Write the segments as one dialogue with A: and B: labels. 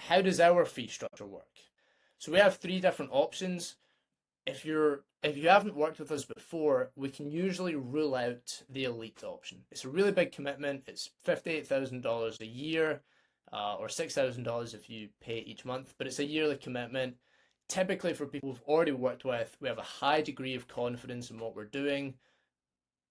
A: how does our fee structure work? So we have three different options. If you haven't worked with us before, we can usually rule out the elite option. It's a really big commitment. It's $58,000 a year, or $6,000 if you pay each month, but it's a yearly commitment. Typically, for people we've already worked with, we have a high degree of confidence in what we're doing.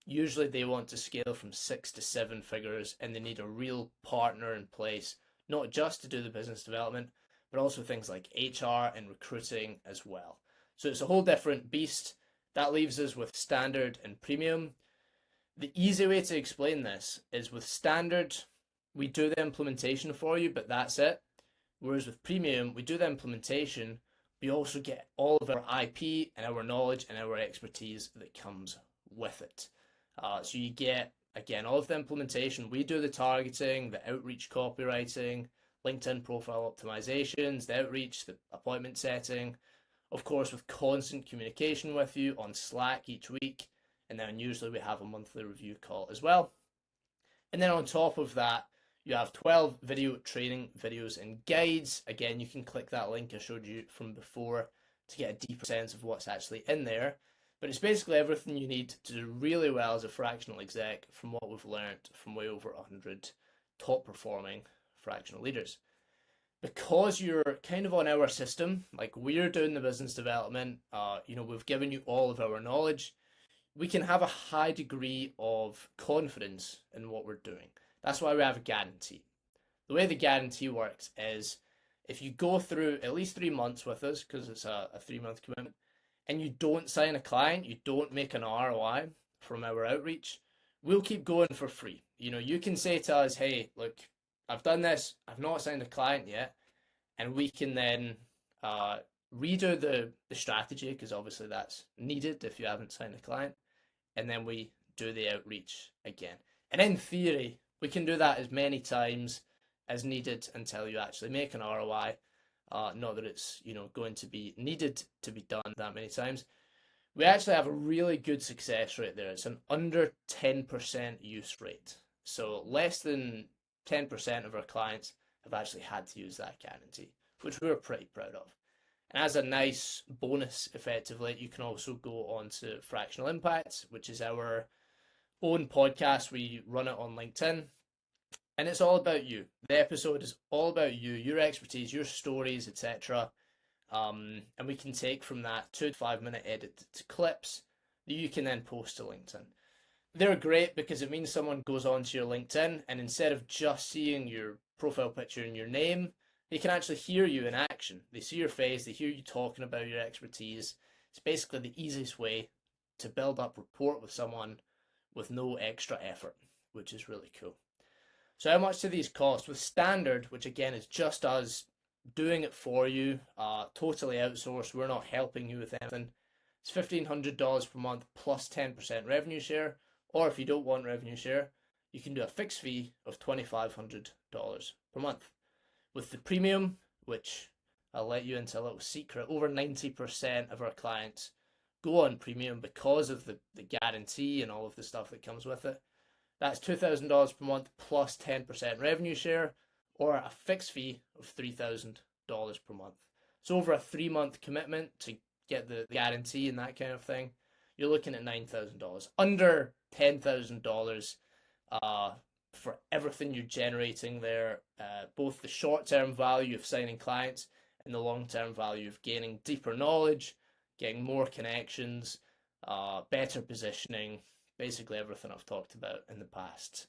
A: Usually, they want to scale from 6 to 7 figures, and they need a real partner in place, not just to do the business development, but also things like HR and recruiting as well. So it's a whole different beast. That leaves us with standard and premium. The easy way to explain this is with standard, we do the implementation for you, but that's it. Whereas with premium, we do the implementation, we also get all of our IP and our knowledge and our expertise that comes with it. So you get, again, all of the implementation. We do the targeting, the outreach copywriting, LinkedIn profile optimizations, the outreach, the appointment setting, of course, with constant communication with you on Slack each week. And then usually we have a monthly review call as well. And then on top of that, you have 12 video training videos and guides. Again, you can click that link I showed you from before to get a deeper sense of what's actually in there. But it's basically everything you need to do really well as a fractional exec from what we've learned from way over 100 top performing fractional leaders. Because you're kind of on our system, like we're doing the business development, we've given you all of our knowledge, we can have a high degree of confidence in what we're doing. That's why we have a guarantee. The way the guarantee works is if you go through at least 3 months with us, because it's a 3-month commitment, and you don't sign a client, you don't make an ROI from our outreach, we'll keep going for free. You can say to us, hey, look, I've done this, I've not signed a client yet, and we can then redo the strategy, because obviously that's needed if you haven't signed a client, and then we do the outreach again. And in theory, we can do that as many times as needed until you actually make an ROI. Not that it's going to be needed to be done that many times. We actually have a really good success rate there. It's an under 10% use rate. So less than 10% of our clients have actually had to use that guarantee, which we're pretty proud of. And as a nice bonus, effectively, you can also go on to Fractional Impact, which is our own podcast. We run it on LinkedIn, and it's all about you. The episode is all about you, your expertise, your stories, etc. And we can take from that 2 to 5 minute edit to clips that you can then post to LinkedIn. They're great because it means someone goes onto your LinkedIn, and instead of just seeing your profile picture and your name, they can actually hear you in action. They see your face, they hear you talking about your expertise. It's basically the easiest way to build up rapport with someone with no extra effort, which is really cool. So how much do these cost? With standard, which again is just us doing it for you, totally outsourced, we're not helping you with anything, it's $1,500 per month plus 10% revenue share. Or if you don't want revenue share, you can do a fixed fee of $2,500 per month. With the premium, which I'll let you into a little secret, over 90% of our clients go on premium because of the guarantee and all of the stuff that comes with it. That's $2,000 per month plus 10% revenue share, or a fixed fee of $3,000 per month. So over a 3-month commitment to get the guarantee and that kind of thing, you're looking at $9,000, under $10,000 for everything you're generating there, both the short-term value of signing clients and the long-term value of gaining deeper knowledge, getting more connections, better positioning, basically everything I've talked about in the past